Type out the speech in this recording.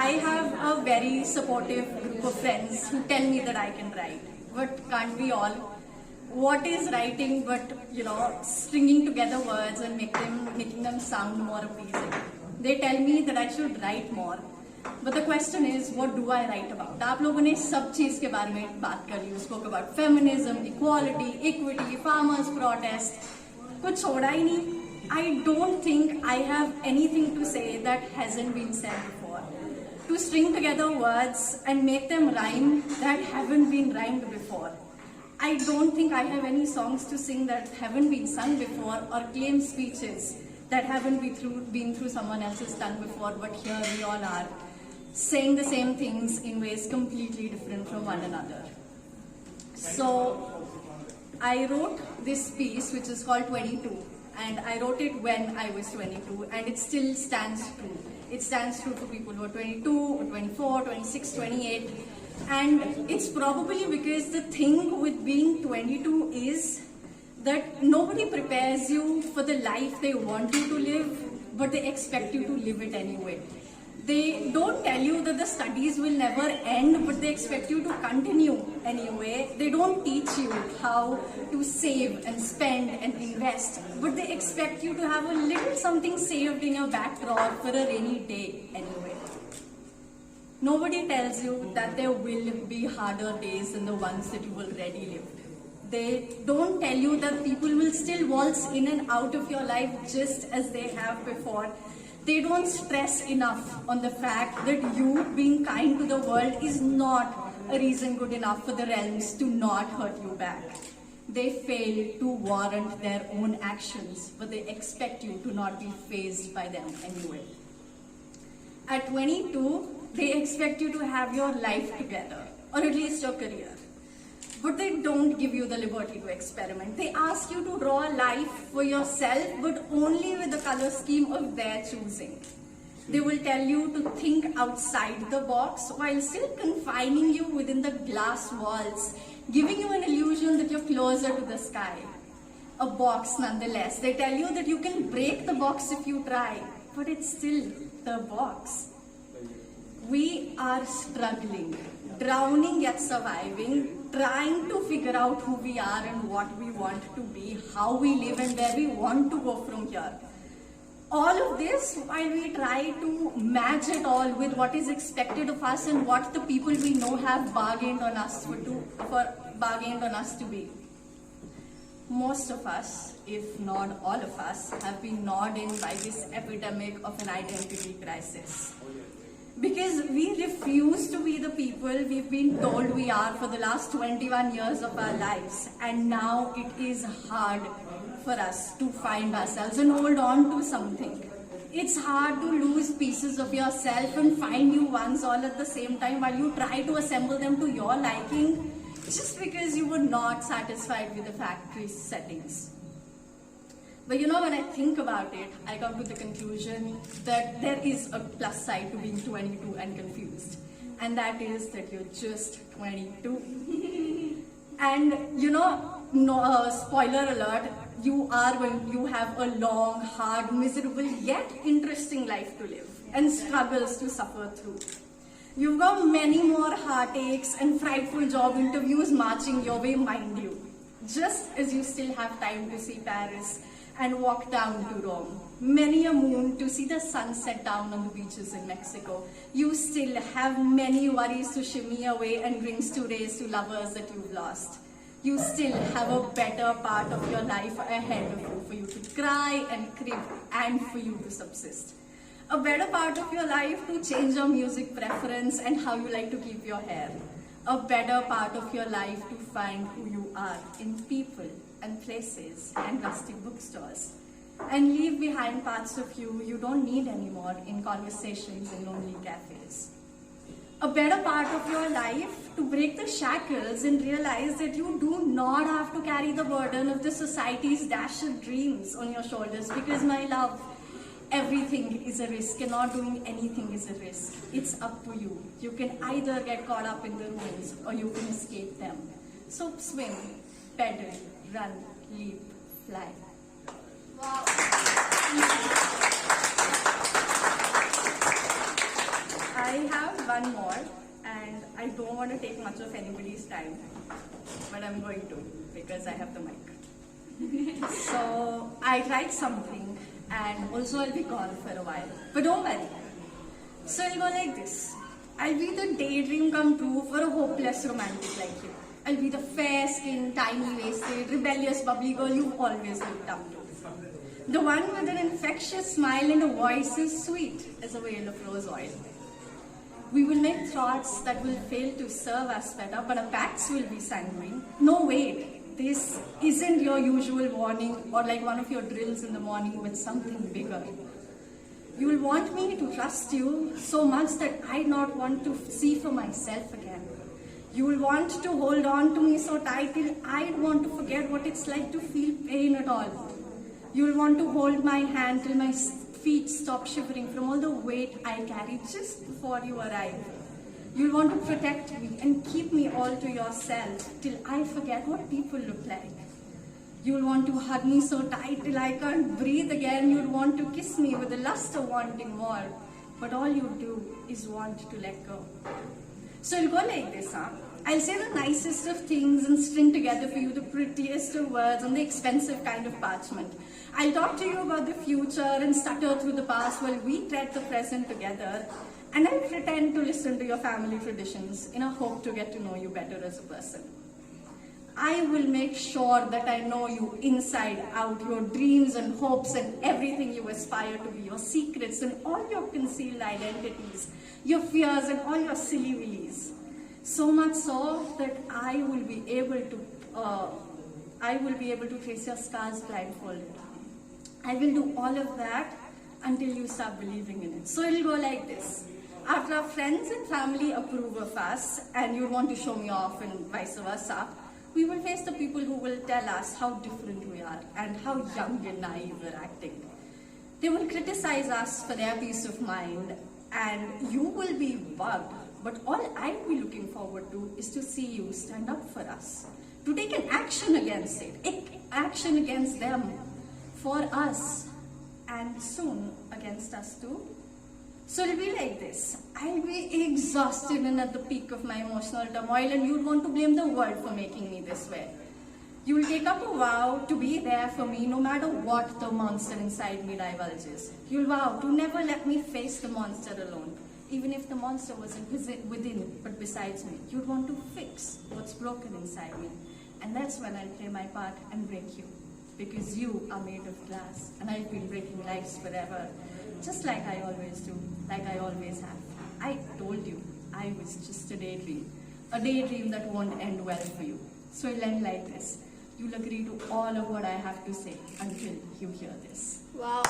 I have a very supportive group of friends who tell me that I can write. But can't we all? What is writing but, stringing together words and making them sound more appeasing? They tell me that I should write more. But the question is, what do I write about? आप लोगों ने सब चीज के बारे में बात कर ली. You spoke about feminism, equality, equity, farmers' protest. कुछ छोड़ा ही नहीं. I don't think I have anything to say that hasn't been said before. To string together words and make them rhyme that haven't been rhymed before. I don't think I have any songs to sing that haven't been sung before, or claim speeches that haven't been through someone else's tongue before, but here we all are, saying the same things in ways completely different from one another. So I wrote this piece, which is called 22, and I wrote it when I was 22, and it still stands true. It stands true for people who are 22, or 24, 26, 28, and it's probably because the thing with being 22 is that nobody prepares you for the life they want you to live, but they expect you to live it anyway. They don't tell you that the studies will never end, but they expect you to continue anyway. They don't teach you how to save and spend and invest, but they expect you to have a little something saved in your back drawer for a rainy day anyway. Nobody tells you that there will be harder days than the ones that you've already lived. They don't tell you that people will still waltz in and out of your life just as they have before. They don't stress enough on the fact that you being kind to the world is not a reason good enough for the realms to not hurt you back. They fail to warrant their own actions, but they expect you to not be fazed by them anyway. At 22, they expect you to have your life together, or at least your career. But they don't give you the liberty to experiment. They ask you to draw a life for yourself, but only with the color scheme of their choosing. They will tell you to think outside the box while still confining you within the glass walls, giving you an illusion that you're closer to the sky. A box nonetheless. They tell you that you can break the box if you try, but it's still the box. We are struggling, drowning yet surviving, trying to figure out who we are and what we want to be, how we live and where we want to go from here. All of this while we try to match it all with what is expected of us and what the people we know have bargained on us to be. Most of us, if not all of us, have been gnawed in by this epidemic of an identity crisis. Because we refuse to be the people we've been told we are for the last 21 years of our lives. And now it is hard for us to find ourselves and hold on to something. It's hard to lose pieces of yourself and find new ones all at the same time while you try to assemble them to your liking, just because you were not satisfied with the factory settings. But when I think about it, I come to the conclusion that there is a plus side to being 22 and confused. And that is that you're just 22. And spoiler alert, you have a long, hard, miserable, yet interesting life to live and struggles to suffer through. You've got many more heartaches and frightful job interviews marching your way, mind you. Just as you still have time to see Paris and walk down to Rome, many a moon to see the sun set down on the beaches in Mexico, you still have many worries to shimmy away and drinks to raise to lovers that you've lost. You still have a better part of your life ahead of you for you to cry and crib and for you to subsist. A better part of your life to change your music preference and how you like to keep your hair. A better part of your life to find who you are in people and places and rusty bookstores, and leave behind parts of you don't need anymore in conversations in lonely cafes. A better part of your life to break the shackles and realize that you do not have to carry the burden of the society's dashed dreams on your shoulders, because my love, everything is a risk and not doing anything is a risk. It's up to you. You can either get caught up in the ruins or you can escape them. So swim, pedal, run, leap, fly. Wow. I I have one more, and I don't want to take much of anybody's time, but I'm going to because I have the mic. So I tried something, and also I'll be gone for a while. But don't worry. So I'll go like this. I'll be the daydream come true for a hopeless romantic like you. I'll be the fair-skinned, tiny-waisted, rebellious, bubbly girl you've always looked up to. The one with an infectious smile and a voice as sweet as a veil of rose oil. We will make thoughts that will fail to serve us better, but our pacts will be sanguine. No, wait, this isn't your usual warning or like one of your drills in the morning with something bigger. You will want me to trust you so much that I not want to see for myself again. You will want to hold on to me so tight till I'd want to forget what it's like to feel pain at all. You will want to hold my hand till my feet stop shivering from all the weight I carry just before you arrive. You'll want to protect me and keep me all to yourself till I forget what people look like. You'll want to hug me so tight till I can't breathe again. You'll want to kiss me with the lust of wanting more. But all you do is want to let go. So it'll go like this, huh? I'll say the nicest of things and string together for you the prettiest of words on the expensive kind of parchment. I'll talk to you about the future and stutter through the past while we tread the present together. And I'll pretend to listen to your family traditions in a hope to get to know you better as a person. I will make sure that I know you inside out, your dreams and hopes and everything you aspire to be, your secrets and all your concealed identities, your fears and all your silly willies. So much so that I will be able to trace your scars blindfolded. I will do all of that until you start believing in it. So it'll go like this. After our friends and family approve of us and you want to show me off and vice versa, we will face the people who will tell us how different we are and how young and naive we're acting. They will criticize us for their peace of mind and you will be bugged. But all I'll be looking forward to is to see you stand up for us, to take an action against it, action against them, for us, and soon against us too. So it'll be like this. I'll be exhausted and at the peak of my emotional turmoil and you'd want to blame the world for making me this way. You will take up a vow to be there for me no matter what the monster inside me divulges. You'll vow to never let me face the monster alone, even if the monster wasn't within but besides me. You'd want to fix what's broken inside me. And that's when I'll play my part and break you. Because you are made of glass and I've been breaking lives forever. Just like I always do, like I always have. I told you, I was just a daydream that won't end well for you. So it'll end like this. You'll agree to all of what I have to say until you hear this. Wow.